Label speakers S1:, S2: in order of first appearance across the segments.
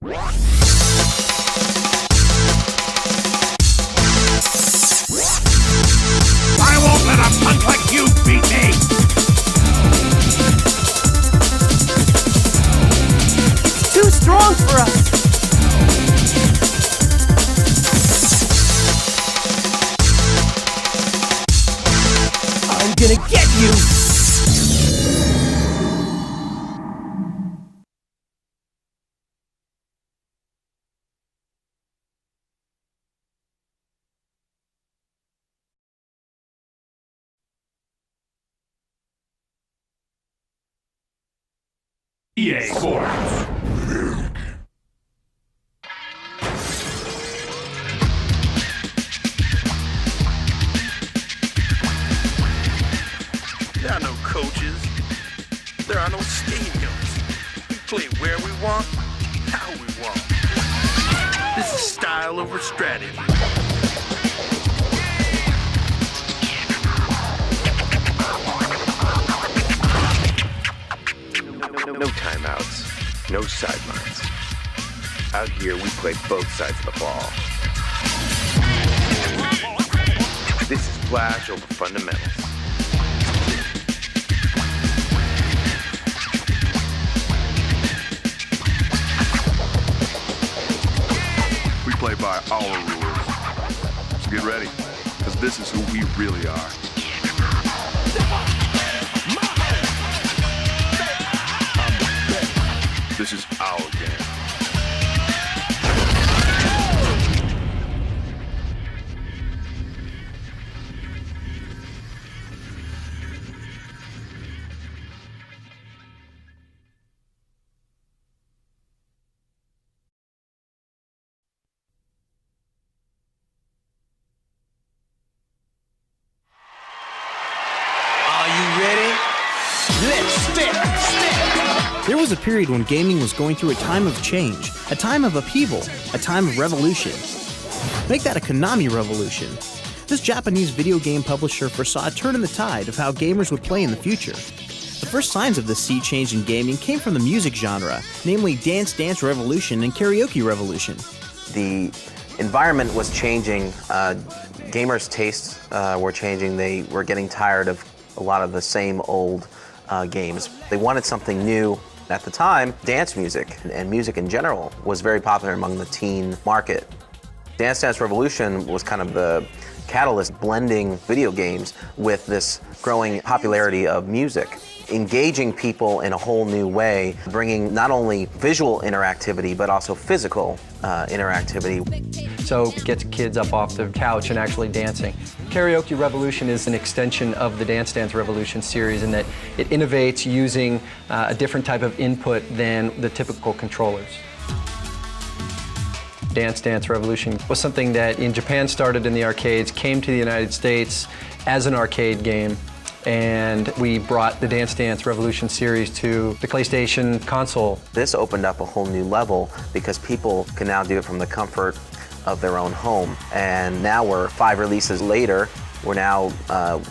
S1: I won't let a punk like you beat me!
S2: It's too strong for us! I'm gonna get you!
S1: EA Sports.
S3: There are no coaches. There are no stadiums. We play where we want, how we want. This is style over strategy. No timeouts, no sidelines. Out here, we play both sides of the ball. This is flash over fundamentals.
S4: We play by our rules. So get ready, because this is who we really are. This is our game.
S2: Are you ready? Let's step!
S5: There was a period when gaming was going through a time of change, a time of upheaval, a time of revolution. Make that a Konami revolution. This Japanese video game publisher foresaw a turn in the tide of how gamers would play in the future. The first signs of this sea change in gaming came from the music genre, namely Dance Dance Revolution and Karaoke Revolution.
S6: The environment was changing, gamers' tastes were changing, they were getting tired of a lot of the same old games. They wanted something new. At the time, dance music and music in general was very popular among the teen market. Dance Dance Revolution was kind of the catalyst blending video games with this growing popularity of music, engaging people in a whole new way, bringing not only visual interactivity but also physical interactivity.
S7: So it gets kids up off the couch and actually dancing. Karaoke Revolution is an extension of the Dance Dance Revolution series in that it innovates using a different type of input than the typical controllers. Dance Dance Revolution was something that in Japan started in the arcades, came to the United States as an arcade game, and we brought the Dance Dance Revolution series to the PlayStation console.
S6: This opened up a whole new level because people can now do it from the comfort of their own home. And now we're 5 releases later, we're now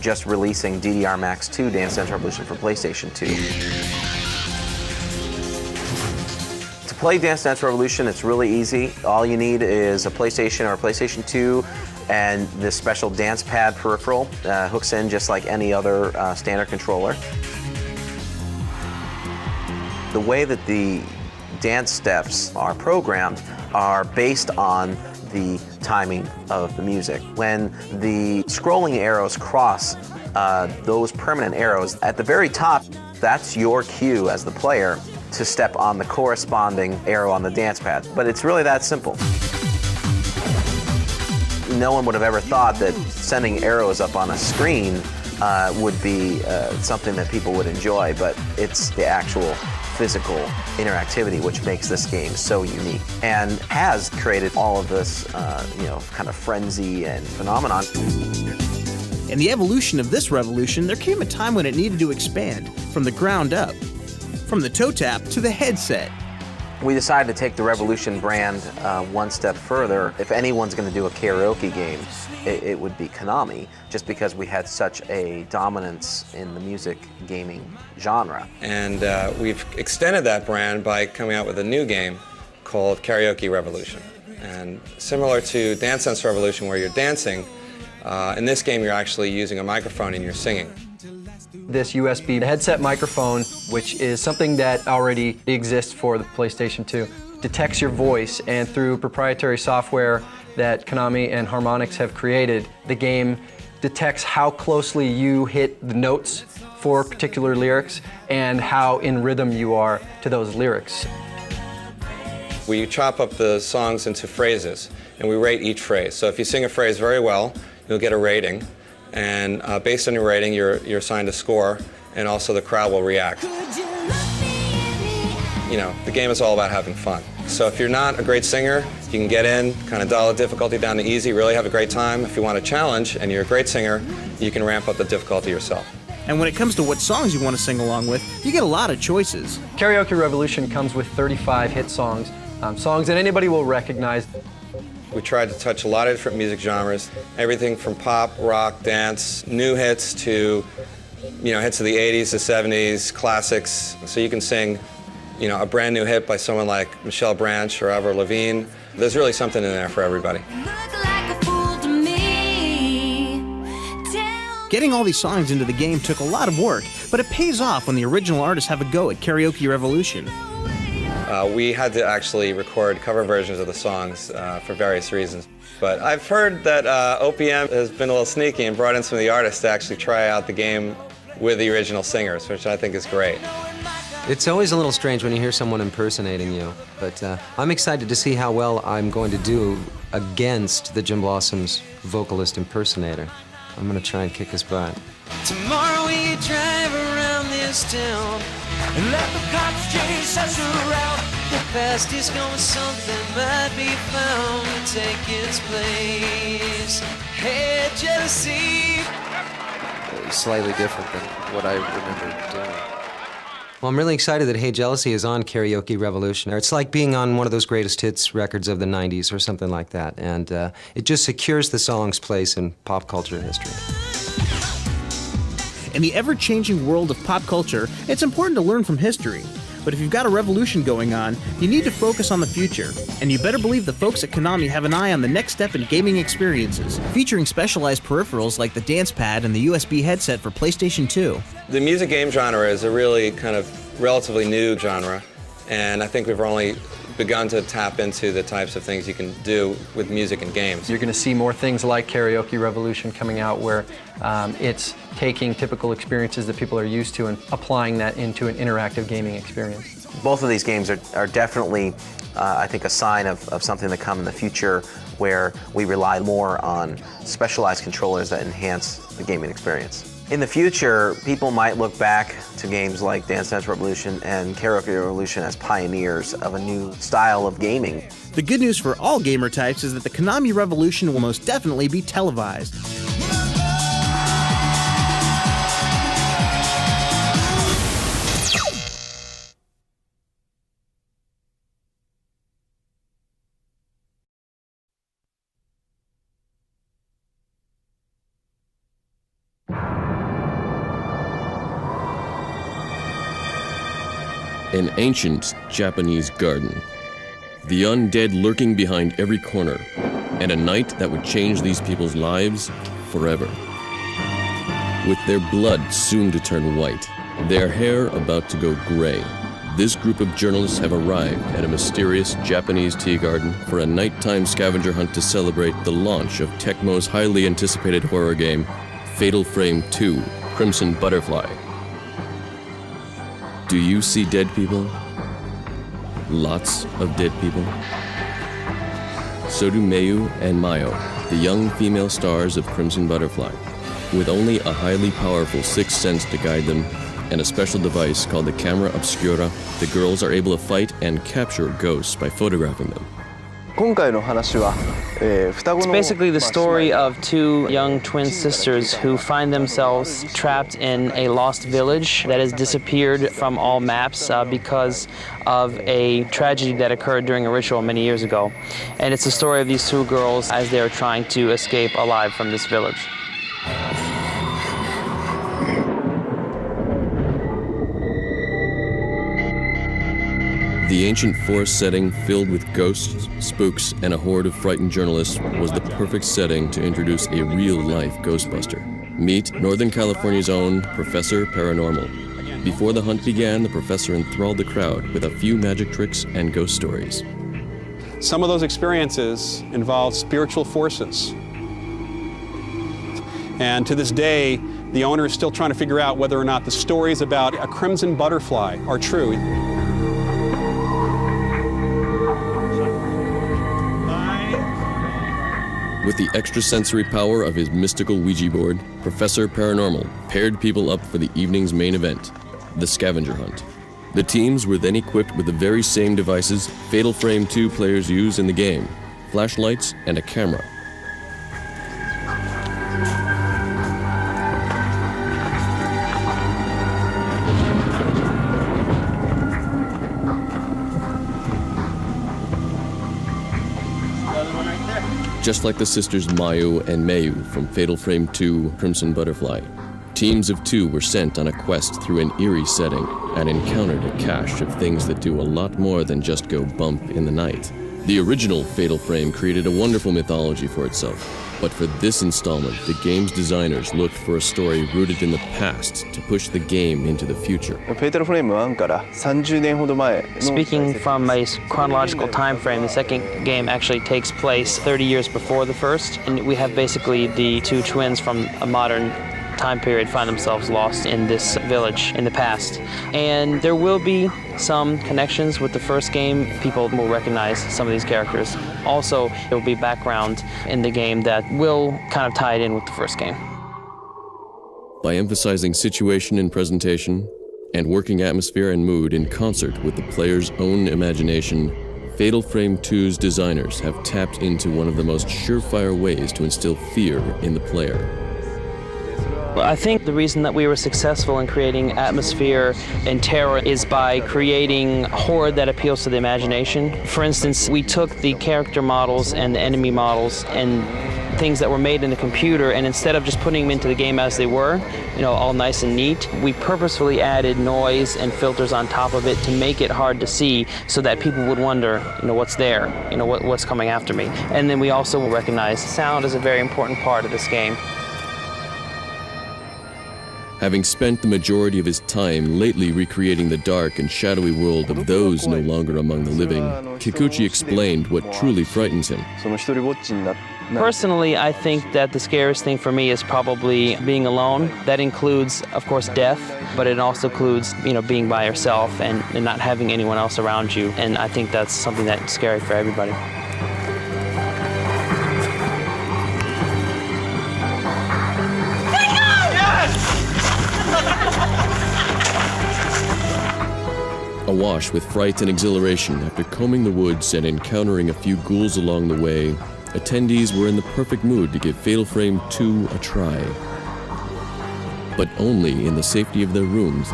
S6: just releasing DDR Max 2 Dance Dance Revolution for PlayStation 2. To play Dance Dance Revolution, it's really easy. All you need is a PlayStation or a PlayStation 2 and this special dance pad peripheral hooks in just like any other standard controller. The way that the dance steps are programmed are based on the timing of the music. When the scrolling arrows cross those permanent arrows, at the very top, that's your cue as the player to step on the corresponding arrow on the dance pad. But it's really that simple. No one would have ever thought that sending arrows up on a screen would be something that people would enjoy, but it's the actual physical interactivity which makes this game so unique and has created all of this kind of frenzy and phenomenon.
S5: In the evolution of this revolution, there came a time when it needed to expand from the ground up, from the toe tap to the headset.
S6: We decided to take the Revolution brand one step further. If anyone's going to do a karaoke game, it would be Konami, just because we had such a dominance in the music gaming genre.
S8: And we've extended that brand by coming out with a new game called Karaoke Revolution. And similar to Dance Dance Revolution where you're dancing, in this game you're actually using a microphone and you're singing.
S7: This USB headset microphone, which is something that already exists for the PlayStation 2, detects your voice, and through proprietary software that Konami and Harmonix have created, the game detects how closely you hit the notes for particular lyrics and how in rhythm you are to those lyrics.
S8: We chop up the songs into phrases, and we rate each phrase. So if you sing a phrase very well, you'll get a rating, and based on your rating, you're assigned a score, and also the crowd will react. You know, the game is all about having fun. So if you're not a great singer, you can get in, kind of dial the difficulty down to easy, really have a great time. If you want a challenge and you're a great singer, you can ramp up the difficulty yourself.
S5: And when it comes to what songs you want to sing along with, you get a lot of choices.
S7: Karaoke Revolution comes with 35 hit songs, songs that anybody will recognize.
S8: We tried to touch a lot of different music genres, everything from pop, rock, dance, new hits to, you know, hits of the 80s, the 70s, classics. So you can sing, you know, a brand new hit by someone like Michelle Branch or Avril Lavigne. There's really something in there for everybody.
S5: Getting all these songs into the game took a lot of work, but it pays off when the original artists have a go at Karaoke Revolution.
S8: We had to actually record cover versions of the songs for various reasons. But I've heard that OPM has been a little sneaky and brought in some of the artists to actually try out the game with the original singers, which I think is great.
S9: It's always a little strange when you hear someone impersonating you, but I'm excited to see how well I'm going to do against the Jim Blossom's vocalist impersonator. I'm going to try and kick his butt.
S2: Tomorrow we drive around this town and let the cops chase us around. The past is going, something might be found to take its place. Hey, jealousy.
S9: Slightly different than what I remember doing. Well, I'm really excited that Hey Jealousy is on Karaoke Revolution. It's like being on one of those greatest hits records of the 90s or something like that. And it just secures the song's place in pop culture history.
S5: In the ever-changing world of pop culture, it's important to learn from history. But if you've got a revolution going on, you need to focus on the future. And you better believe the folks at Konami have an eye on the next step in gaming experiences, featuring specialized peripherals like the dance pad and the USB headset for PlayStation 2.
S8: The music game genre is a really kind of relatively new genre, and I think we've only begun to tap into the types of things you can do with music and games.
S7: You're going to see more things like Karaoke Revolution coming out where it's taking typical experiences that people are used to and applying that into an interactive gaming experience.
S6: Both of these games are definitely, I think, a sign of something to come in the future where we rely more on specialized controllers that enhance the gaming experience. In the future, people might look back to games like Dance Dance Revolution and Karaoke Revolution as pioneers of a new style of gaming.
S5: The good news for all gamer types is that the Konami Revolution will most definitely be televised.
S10: An ancient Japanese garden, the undead lurking behind every corner, and a night that would change these people's lives forever. With their blood soon to turn white, their hair about to go gray, this group of journalists have arrived at a mysterious Japanese tea garden for a nighttime scavenger hunt to celebrate the launch of Tecmo's highly anticipated horror game, Fatal Frame 2: Crimson Butterfly. Do you see dead people? Lots of dead people? So do Mayu and Mayo, the young female stars of Crimson Butterfly. With only a highly powerful sixth sense to guide them, and a special device called the Camera Obscura, the girls are able to fight and capture ghosts by photographing them.
S11: It's basically the story of two young twin sisters who find themselves trapped in a lost village that has disappeared from all maps because of a tragedy that occurred during a ritual many years ago. And it's the story of these two girls as they are trying to escape alive from this village.
S10: The ancient forest setting, filled with ghosts, spooks, and a horde of frightened journalists, was the perfect setting to introduce a real-life Ghostbuster. Meet Northern California's own Professor Paranormal. Before the hunt began, the professor enthralled the crowd with a few magic tricks and ghost stories.
S12: Some of those experiences involved spiritual forces. And to this day, the owner is still trying to figure out whether or not the stories about a crimson butterfly are true.
S10: With the extrasensory power of his mystical Ouija board, Professor Paranormal paired people up for the evening's main event, the scavenger hunt. The teams were then equipped with the very same devices Fatal Frame 2 players use in the game, flashlights and a camera. Just like the sisters Mayu and Mayu from Fatal Frame 2 Crimson Butterfly, teams of two were sent on a quest through an eerie setting and encountered a cache of things that do a lot more than just go bump in the night. The original Fatal Frame created a wonderful mythology for itself, but for this installment, the game's designers looked for a story rooted in the past to push the game into the future.
S11: Speaking from a chronological time frame, the second game actually takes place 30 years before the first, and we have basically the two twins from a modern time period find themselves lost in this village in the past. And there will be some connections with the first game. People will recognize some of these characters. Also, there will be background in the game that will kind of tie it in with the first game.
S10: By emphasizing situation and presentation, and working atmosphere and mood in concert with the player's own imagination, Fatal Frame 2's designers have tapped into one of the most surefire ways to instill fear in the player.
S11: I think the reason that we were successful in creating atmosphere and terror is by creating horror that appeals to the imagination. For instance, we took the character models and the enemy models and things that were made in the computer, and instead of just putting them into the game as they were, all nice and neat, we purposefully added noise and filters on top of it to make it hard to see so that people would wonder, what's there, what's coming after me. And then we also recognize sound is a very important part of this game.
S10: Having spent the majority of his time lately recreating the dark and shadowy world of those no longer among the living, Kikuchi explained what truly frightens him.
S11: Personally, I think that the scariest thing for me is probably being alone. That includes, of course, death, but it also includes, being by yourself and not having anyone else around you. And I think that's something that's scary for everybody.
S10: Awash with fright and exhilaration after combing the woods and encountering a few ghouls along the way, attendees were in the perfect mood to give Fatal Frame 2 a try. But only in the safety of their rooms.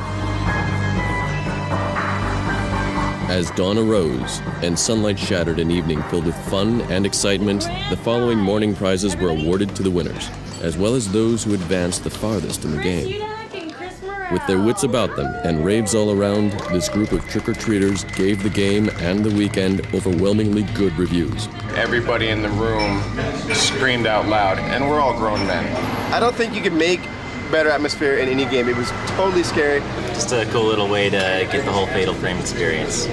S10: As dawn arose and sunlight shattered an evening filled with fun and excitement, the following morning prizes were awarded to the winners, as well as those who advanced the farthest in the game. With their wits about them and raves all around, this group of trick-or-treaters gave the game and the weekend overwhelmingly good reviews.
S13: Everybody in the room screamed out loud, and we're all grown men.
S14: I don't think you could make better atmosphere in any game. It was totally scary.
S15: Just a cool little way to get the whole Fatal Frame experience.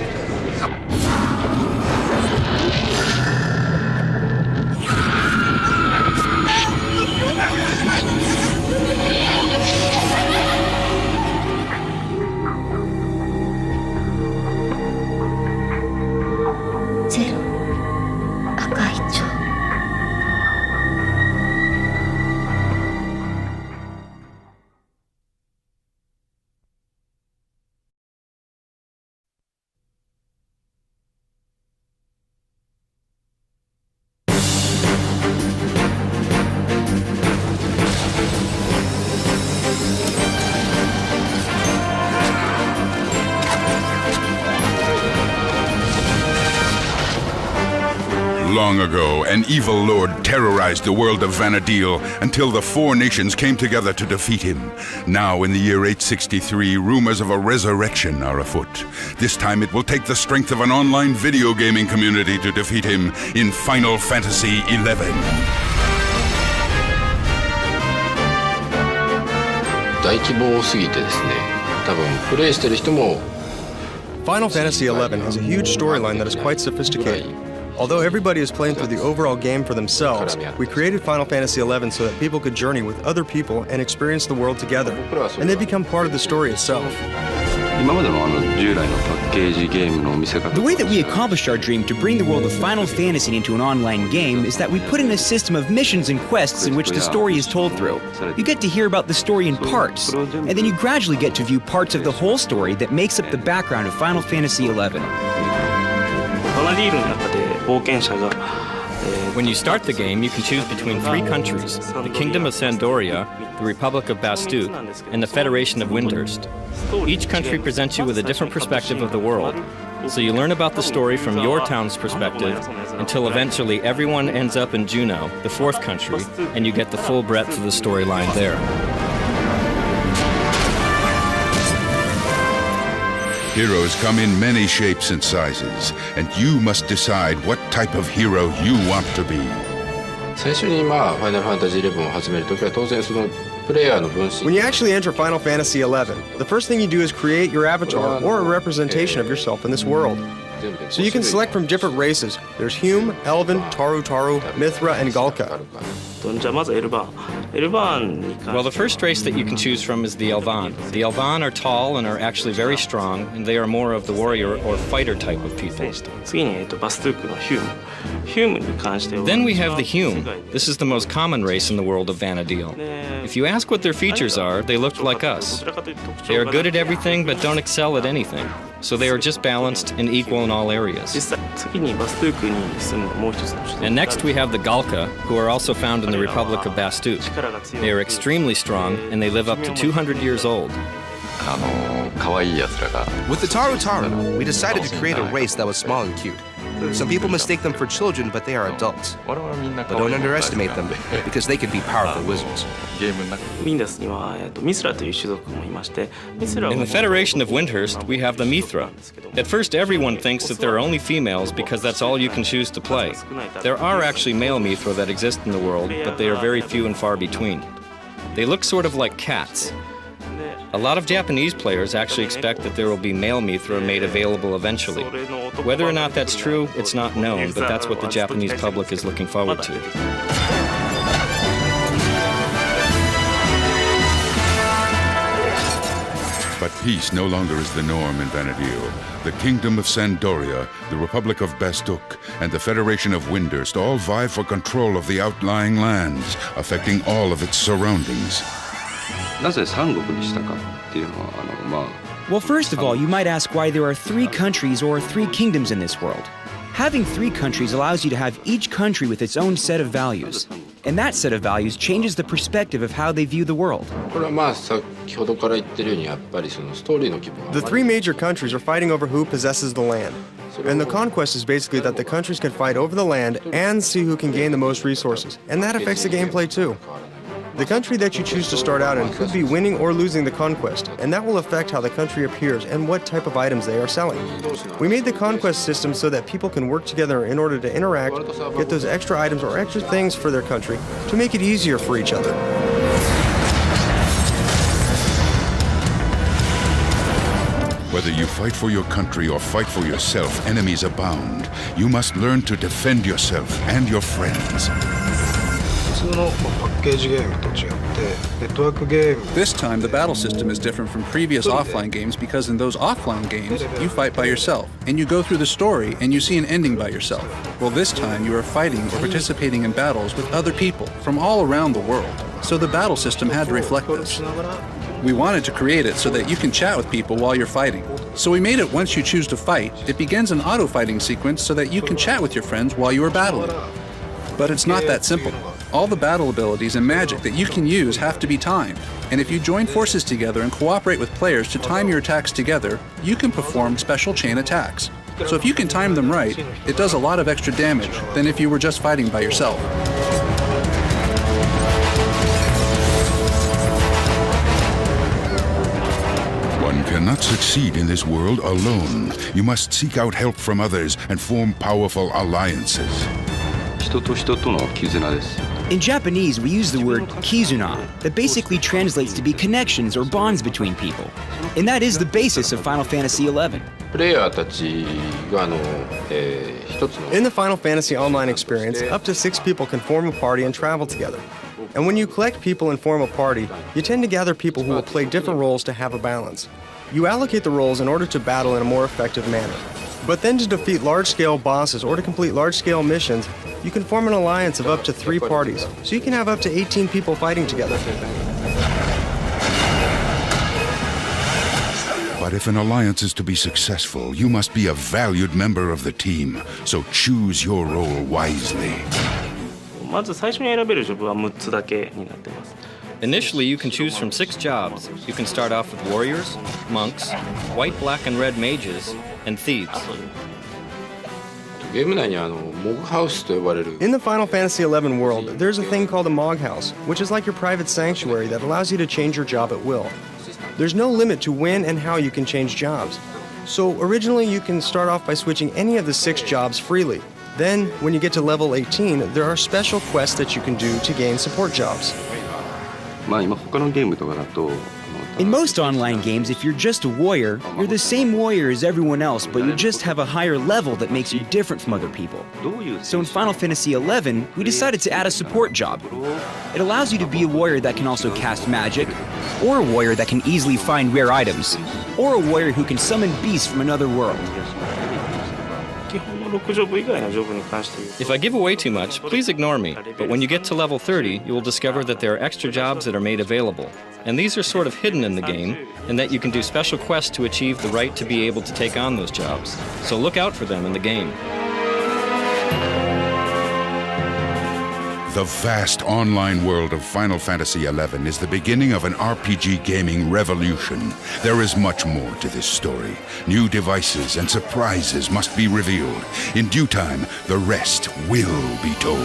S16: long ago, an evil lord terrorized the world of Vana'diel until the 4 nations came together to defeat him. Now, in the year 863, rumors of a resurrection are afoot. This time it will take the strength of an online video gaming community to defeat him in Final Fantasy XI.
S17: 大規模すぎてですね、多分プレイしてる人も
S14: Final Fantasy XI has a huge storyline that is quite sophisticated. Although everybody is playing through the overall game for themselves, we created Final Fantasy XI so that people could journey with other people and experience the world together, and they become part of the story itself.
S18: The way that we accomplished our dream to bring the world of Final Fantasy into an online game is that we put in a system of missions and quests in which the story is told through. You get to hear about the story in parts, and then you gradually get to view parts of the whole story that makes up the background of Final Fantasy XI.
S19: When you start the game, you can choose between 3 countries, the Kingdom of Sandoria, the Republic of Bastuk, and the Federation of Windhurst. Each country presents you with a different perspective of the world, so you learn about the story from your town's perspective until eventually everyone ends up in Juneau, the 4th country, and you get the full breadth of the storyline there.
S16: Heroes come in many shapes and sizes, and you must decide what type of hero you want to be.
S17: 最初にFinal Fantasy XIを始めるときは当然そのプレイヤーの分身
S14: When you actually enter Final Fantasy XI, the first thing you do is create your avatar or a representation of yourself in this world. So you can select from different races. There's Hume, Elven, Taru, Mithra, and Galka.
S19: Well, the first race that you can choose from is the Elvan. The Elvan are tall and are actually very strong, and they are more of the warrior or fighter type of people. Then we have the Hume. This is the most common race in the world of Vana'diel. If you ask what their features are, they look like us. They are good at everything but don't excel at anything. So they are just balanced and equal in all areas. And next we have the Galka, who are also found in the Republic of Bastuk. They are extremely strong, and they live up to 200 years old.
S20: With the Taru, we decided to create a race that was small and cute. Some people mistake them for children, but they are adults. But don't underestimate them, because they could be powerful wizards.
S19: In the Federation of Windhurst, we have the Mithra. At first, everyone thinks that there are only females because that's all you can choose to play. There are actually male Mithra that exist in the world, but they are very few and far between. They look sort of like cats. A lot of Japanese players actually expect that there will be male Mithra made available eventually. Whether or not that's true, it's not known, but that's what the Japanese public is looking forward to.
S16: But peace no longer is the norm in Vana'diel. The Kingdom of Sandoria, the Republic of Bastuk, and the Federation of Windhurst all vie for control of the outlying lands, affecting all of its surroundings.
S18: Well, first of all, you might ask why there are 3 countries or 3 kingdoms in this world. Having 3 countries allows you to have each country with its own set of values. And that set of values changes the perspective of how they view the world.
S14: The 3 major countries are fighting over who possesses the land. And the conquest is basically that the countries can fight over the land and see who can gain the most resources. And that affects the gameplay too. The country that you choose to start out in could be winning or losing the conquest, and that will affect how the country appears and what type of items they are selling. We made the conquest system so that people can work together in order to interact, get those extra items or extra things for their country, to make it easier for each other.
S16: Whether you fight for your country or fight for yourself, enemies abound. You must learn to defend yourself and your friends.
S12: This time, the battle system is different from previous offline games because in those offline games, you fight by yourself, and you go through the story and you see an ending by yourself. Well, this time you are fighting or participating in battles with other people from all around the world, so the battle system had to reflect this. We wanted to create it so that you can chat with people while you're fighting. So we made it once you choose to fight, it begins an auto-fighting sequence so that you can chat with your friends while you are battling. But it's not that simple. All the battle abilities and magic that you can use have to be timed, and if you join forces together and cooperate with players to time your attacks together, you can perform special chain attacks. So if you can time them right, it does a lot of extra damage than if you were just fighting by yourself.
S16: One cannot succeed in this world alone. You must seek out help from others and form powerful alliances.
S18: In Japanese, we use the word kizuna, that basically translates to be connections or bonds between people. And that is the basis of Final Fantasy XI.
S14: In the Final Fantasy Online experience, up to 6 people can form a party and travel together. And when you collect people and form a party, you tend to gather people who will play different roles to have a balance. You allocate the roles in order to battle in a more effective manner. But then to defeat large-scale bosses or to complete large-scale missions, you can form an alliance of up to 3 parties, so you can have up to 18 people fighting together.
S16: But if an alliance is to be successful, you must be a valued member of the team, so choose your role wisely.
S19: Initially, you can choose from 6 jobs. You can start off with warriors, monks, white, black, and red mages, and thieves.
S14: In the Final Fantasy XI world, there's a thing called a Mog House, which is like your private sanctuary that allows you to change your job at will. There's no limit to when and how you can change jobs. So originally you can start off by switching any of the 6 jobs freely. Then, when you get to level 18, there are special quests that you can do to gain support jobs.
S18: In most online games, if you're just a warrior, you're the same warrior as everyone else, but you just have a higher level that makes you different from other people. So in Final Fantasy XI, we decided to add a support job. It allows you to be a warrior that can also cast magic, or a warrior that can easily find rare items, or a warrior who can summon beasts from another world.
S19: If I give away too much, please ignore me, but when you get to level 30, you will discover that there are extra jobs that are made available. And these are sort of hidden in the game, and that you can do special quests to achieve the right to be able to take on those jobs. So look out for them in the game.
S16: The vast online world of Final Fantasy XI is the beginning of an RPG gaming revolution. There is much more to this story. New devices and surprises must be revealed. In due time, the rest will be told.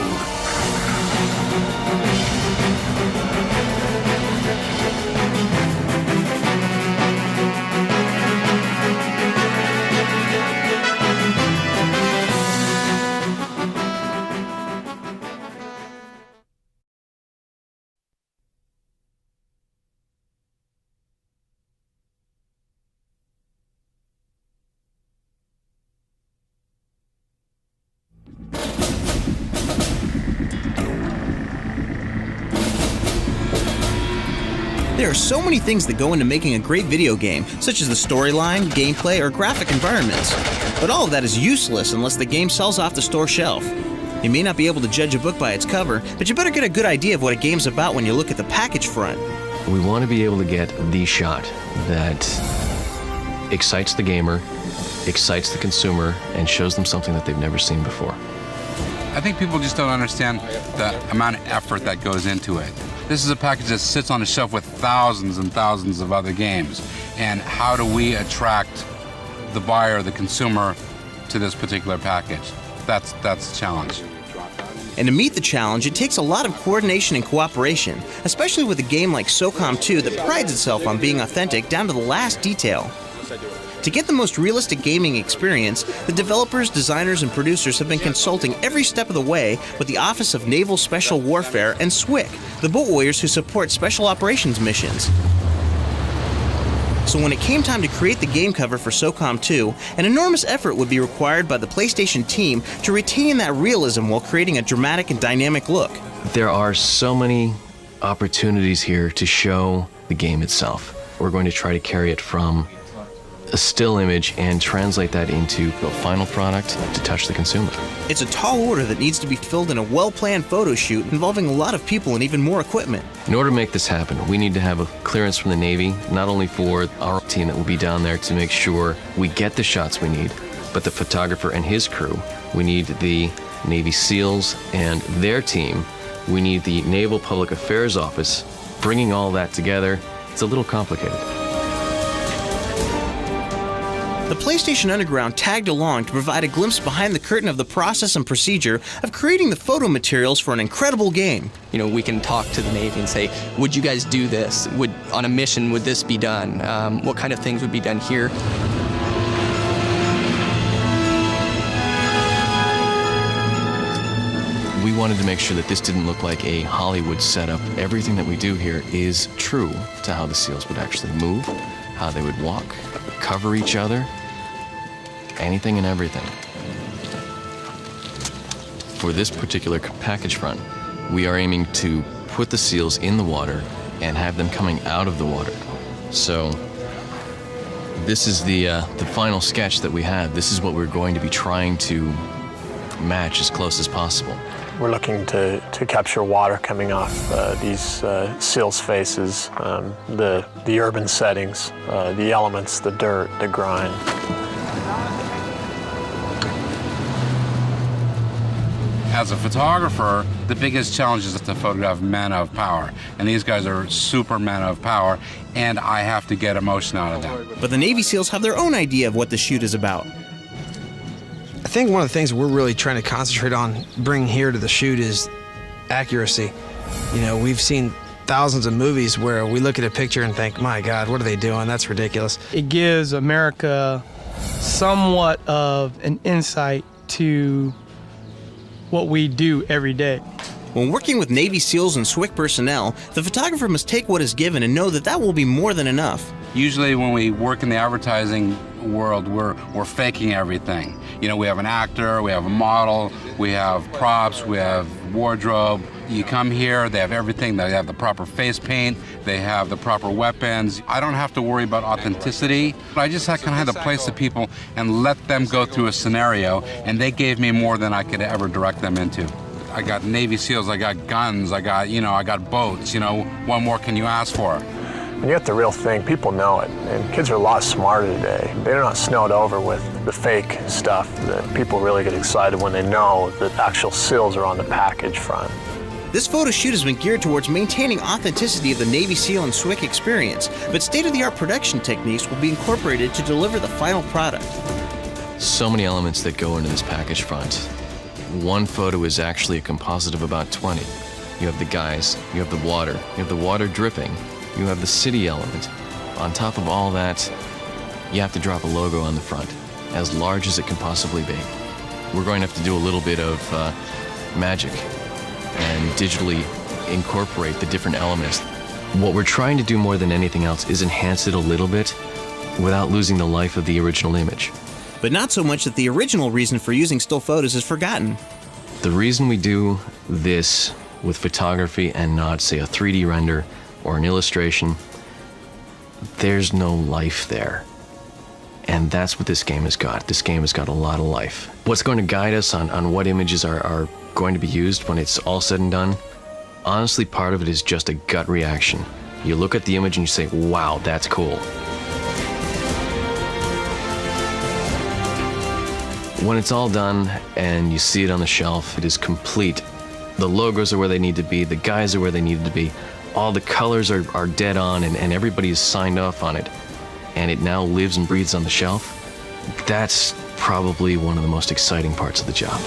S5: There are so many things that go into making a great video game, such as the storyline, gameplay, or graphic environments. But all of that is useless unless the game sells off the store shelf. You may not be able to judge a book by its cover, but you better get a good idea of what a game's about when you look at the package front.
S10: We want to be able to get the shot that excites the gamer, excites the consumer, and shows them something that they've never seen before.
S21: I think people just don't understand the amount of effort that goes into it. This is a package that sits on a shelf with thousands and thousands of other games. And how do we attract the buyer, the consumer, to this particular package? That's the challenge.
S5: And to meet the challenge, it takes a lot of coordination and cooperation, especially with a game like SOCOM 2 that prides itself on being authentic down to the last detail. To get the most realistic gaming experience, the developers, designers, and producers have been consulting every step of the way with the Office of Naval Special Warfare and SWIC, the boat warriors who support special operations missions. So when it came time to create the game cover for SOCOM 2, an enormous effort would be required by the PlayStation team to retain that realism while creating a dramatic and dynamic look.
S10: There are so many opportunities here to show the game itself. We're going to try to carry it from a still image and translate that into a final product to touch the consumer.
S5: It's a tall order that needs to be filled in a well-planned photo shoot involving a lot of people and even more equipment.
S10: In order to make this happen, we need to have a clearance from the Navy, not only for our team that will be down there to make sure we get the shots we need, but the photographer and his crew. We need the Navy SEALs and their team. We need the Naval Public Affairs Office. Bringing all that together, it's a little complicated.
S5: The PlayStation Underground tagged along to provide a glimpse behind the curtain of the process and procedure of creating the photo materials for an incredible game.
S1: You know, we can talk to the Navy and say, would you guys do this? On a mission, would this be done? What kind of things would be done here?
S10: We wanted to make sure that this didn't look like a Hollywood setup. Everything that we do here is true to how the SEALs would actually move, how they would walk, cover each other, anything and everything. For this particular package front, we are aiming to put the SEALs in the water and have them coming out of the water. So this is the final sketch that we have. This is what we're going to be trying to match as close as possible.
S22: We're looking to capture water coming off these SEALs' faces, the urban settings, the elements, the dirt, the grime.
S21: As a photographer, the biggest challenge is to photograph men of power. And these guys are super men of power, and I have to get emotion out of them.
S5: But the Navy SEALs have their own idea of what the shoot is about.
S23: I think one of the things we're really trying to concentrate on bringing here to the shoot is accuracy. You know, we've seen thousands of movies where we look at a picture and think, my God, what are they doing? That's ridiculous.
S24: It gives America somewhat of an insight to what we do every day.
S5: When working with Navy SEALs and SWCC personnel, the photographer must take what is given and know that that will be more than enough.
S21: Usually when we work in the advertising world, we're faking everything. You know, we have an actor, we have a model, we have props, we have wardrobe. You come here, they have everything. They have the proper face paint, they have the proper weapons. I don't have to worry about authenticity. I just kind of had to place the people and let them go through a scenario, and they gave me more than I could ever direct them into. I got Navy SEALs, I got guns, I got boats, what more can you ask for?
S22: When you get the real thing, people know it, and kids are a lot smarter today. They're not snowed over with the fake stuff. That people really get excited when they know that actual SEALs are on the package front.
S5: This photo shoot has been geared towards maintaining authenticity of the Navy SEAL and SWCC experience, but state-of-the-art production techniques will be incorporated to deliver the final product.
S10: So many elements that go into this package front. One photo is actually a composite of about 20. You have the guys, you have the water dripping, you have the city element. On top of all that, you have to drop a logo on the front, as large as it can possibly be. We're going to have to do a little bit of magic and digitally incorporate the different elements. What we're trying to do more than anything else is enhance it a little bit without losing the life of the original image.
S5: But not so much that the original reason for using still photos is forgotten.
S10: The reason we do this with photography and not, say, a 3D render or an illustration, there's no life there. And that's what this game has got. This game has got a lot of life. What's going to guide us on what images are going to be used when it's all said and done, honestly, part of it is just a gut reaction. You look at the image and you say, wow, that's cool. When it's all done and you see it on the shelf, it is complete. The logos are where they need to be, the guys are where they needed to be, all the colors are dead on, and everybody is signed off on it, and it now lives and breathes on the shelf. That's probably one of the most exciting parts of the job.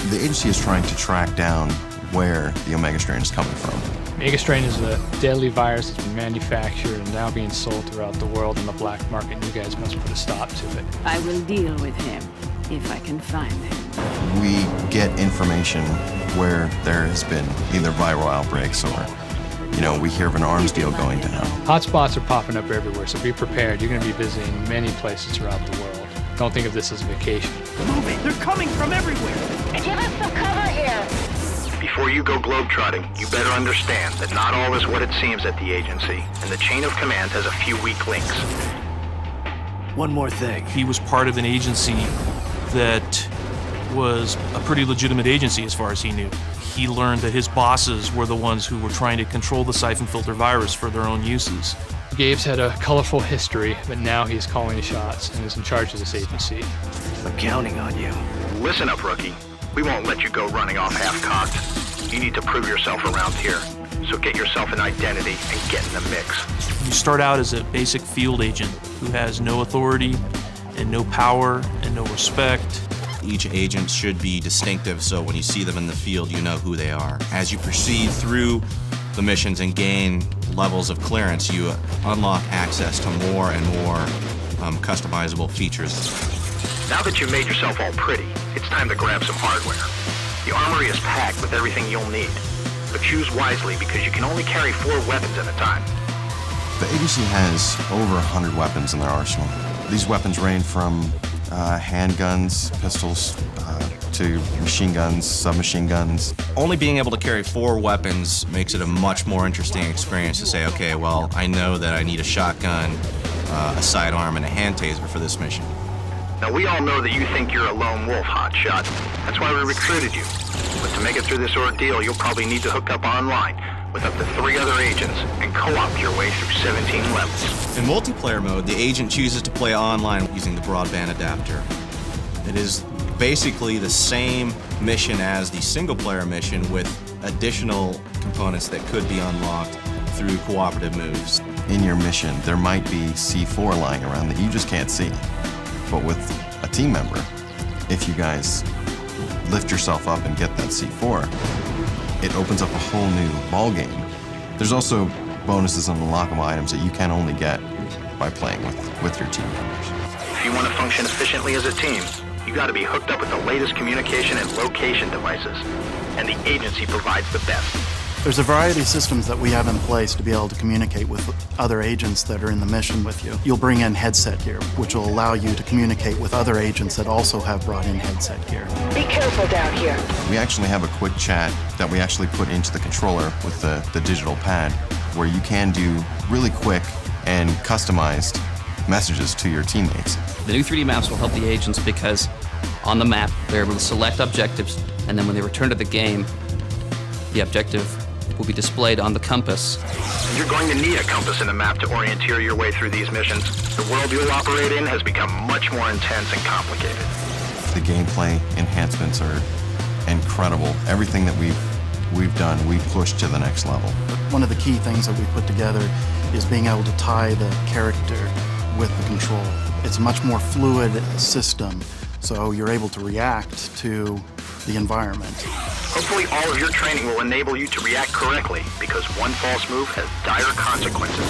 S25: The agency is trying to track down where the Omega strain is coming from.
S26: Omega strain is a deadly virus that's been manufactured and now being sold throughout the world in the black market, and you guys must put a stop to it.
S27: I will deal with him if I can find him.
S25: We get information where there has been either viral outbreaks or, we hear of an arms deal going down.
S26: Hotspots are popping up everywhere, so be prepared. You're going to be visiting many places throughout the world. Don't think of this as a vacation.
S2: Move it! They're coming from everywhere!
S3: Give us some cover here!
S4: Before you go globetrotting, you better understand that not all is what it seems at the agency, and the chain of command has a few weak links.
S6: One more thing.
S7: He was part of an agency that was a pretty legitimate agency as far as he knew. He learned that his bosses were the ones who were trying to control the siphon filter virus for their own uses.
S26: Gabe's had a colorful history, but now he's calling the shots and is in charge of this agency.
S6: I'm counting on you.
S4: Listen up, rookie. We won't let you go running off half-cocked. You need to prove yourself around here. So get yourself an identity and get in the mix.
S7: You start out as a basic field agent who has no authority and no power and no respect.
S8: Each agent should be distinctive, so when you see them in the field, you know who they are. As you proceed through the missions and gain levels of clearance, you unlock access to more and more customizable features.
S4: Now that you've made yourself all pretty, it's time to grab some hardware. The armory is packed with everything you'll need, but choose wisely because you can only carry 4 weapons at a time.
S25: The agency has over 100 weapons in their arsenal. These weapons range from handguns, pistols, to machine guns, submachine guns.
S8: Only being able to carry 4 weapons makes it a much more interesting experience to say, okay, well, I know that I need a shotgun, a sidearm, and a hand taser for this mission.
S4: Now, we all know that you think you're a lone wolf, hotshot. That's why we recruited you. But to make it through this ordeal, you'll probably need to hook up online with up to 3 other agents and co-op your way through 17 levels.
S8: In multiplayer mode, the agent chooses to play online using the broadband adapter. It is basically the same mission as the single-player mission with additional components that could be unlocked through cooperative moves.
S25: In your mission, there might be C4 lying around that you just can't see. But with a team member, if you guys lift yourself up and get that C4, it opens up a whole new ball game. There's also bonuses and unlockable items that you can only get by playing with your team members.
S4: If you want to function efficiently as a team, you got to be hooked up with the latest communication and location devices, and the agency provides the best.
S9: There's a variety of systems that we have in place to be able to communicate with other agents that are in the mission with you. You'll bring in headset gear, which will allow you to communicate with other agents that also have brought in headset gear.
S3: Be careful down here.
S25: We actually have a quick chat that we actually put into the controller with the digital pad, where you can do really quick and customized messages to your teammates.
S28: The new 3D maps will help the agents because on the map, they're able to select objectives, and then when they return to the game, the objective will be displayed on the compass.
S4: You're going to need a compass and a map to orienteer your way through these missions. The world you'll operate in has become much more intense and complicated.
S25: The gameplay enhancements are incredible. Everything that we've done, we've pushed to the next level.
S9: One of the key things that we put together is being able to tie the character with the control. It's a much more fluid system, so you're able to react to the environment.
S4: Hopefully all of your training will enable you to react correctly, because one false move has dire consequences.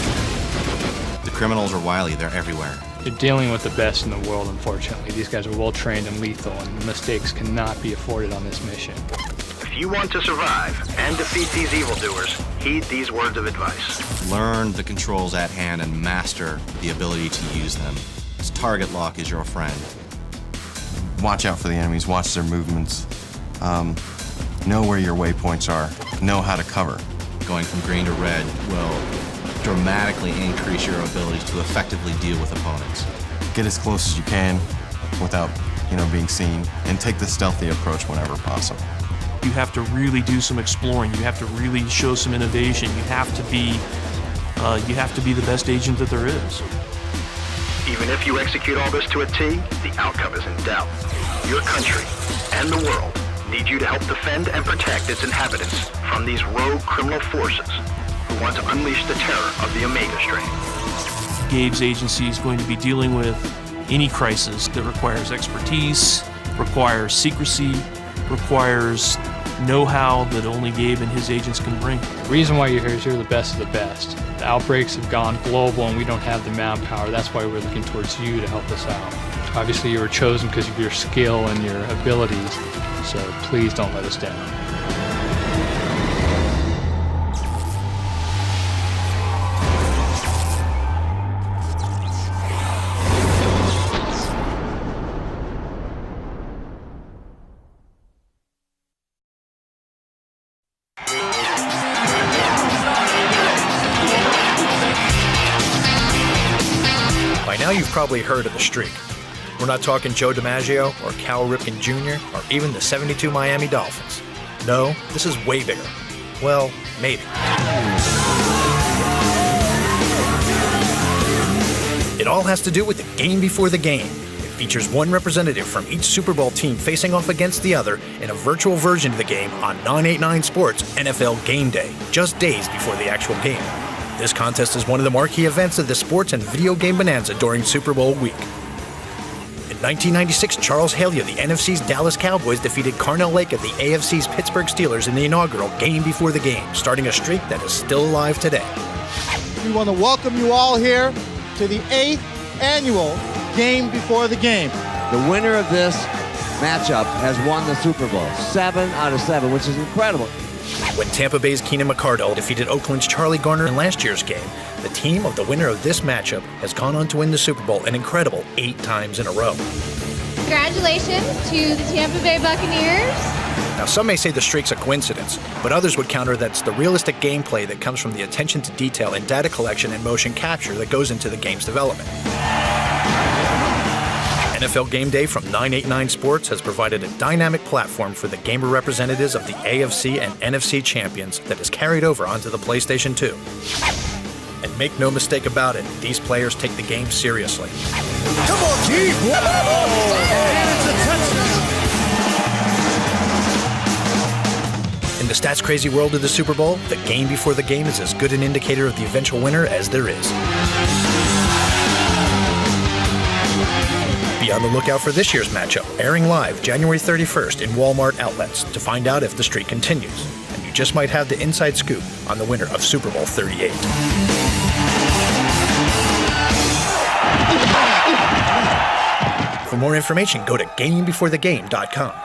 S8: The criminals are wily, they're everywhere.
S26: You're dealing with the best in the world, unfortunately. These guys are well trained and lethal, and mistakes cannot be afforded on this mission.
S4: If you want to survive and defeat these evildoers, heed these words of advice.
S8: Learn the controls at hand and master the ability to use them. This target lock is your friend.
S25: Watch out for the enemies, watch their movements. Know where your waypoints are, know how to cover.
S8: Going from green to red will dramatically increase your ability to effectively deal with opponents.
S25: Get as close as you can without, being seen, and take the stealthy approach whenever possible.
S7: You have to really do some exploring. You have to really show some innovation. You have to be the best agent that there is.
S4: Even if you execute all this to a T, the outcome is in doubt. Your country and the world need you to help defend and protect its inhabitants from these rogue criminal forces who want to unleash the terror of the Omega strain.
S7: Gabe's agency is going to be dealing with any crisis that requires expertise, requires secrecy, requires know-how that only Gabe and his agents can bring.
S26: The reason why you're here is you're the best of the best. The outbreaks have gone global and we don't have the manpower. That's why we're looking towards you to help us out. Obviously you were chosen because of your skill and your abilities, so please don't let us down.
S4: probably heard of the streak. We're not talking Joe DiMaggio or Cal Ripken Jr. or even the '72 Miami Dolphins. No, this is way bigger. Well, maybe. It all has to do with the game before the game. It features one representative from each Super Bowl team facing off against the other in a virtual version of the game on 989 Sports NFL Game Day, just days before the actual game. This contest is one of the marquee events of the sports and video game bonanza during Super Bowl week. In 1996, Charles Haley of the NFC's Dallas Cowboys defeated Carnell Lake of the AFC's Pittsburgh Steelers in the inaugural game before the game, starting a streak that is still alive today.
S11: We want to welcome you all here to the 8th annual Game Before the Game.
S12: The winner of this matchup has won the Super Bowl, 7 out of 7, which is incredible.
S4: When Tampa Bay's Keenan McCardell defeated Oakland's Charlie Garner in last year's game, the team of the winner of this matchup has gone on to win the Super Bowl an incredible 8 times in a row.
S13: Congratulations to the Tampa Bay Buccaneers.
S4: Now, some may say the streak's a coincidence, but others would counter that it's the realistic gameplay that comes from the attention to detail and data collection and motion capture that goes into the game's development. NFL Game Day from 989 Sports has provided a dynamic platform for the gamer representatives of the AFC and NFC champions that is carried over onto the PlayStation 2. And make no mistake about it, these players take the game seriously.
S14: Come on, Keith!
S4: In the stats-crazy world of the Super Bowl, the game before the game is as good an indicator of the eventual winner as there is. Be on the lookout for this year's matchup, airing live January 31st in Walmart outlets to find out if the streak continues. And you just might have the inside scoop on the winner of Super Bowl 38. For more information, go to GameBeforeTheGame.com.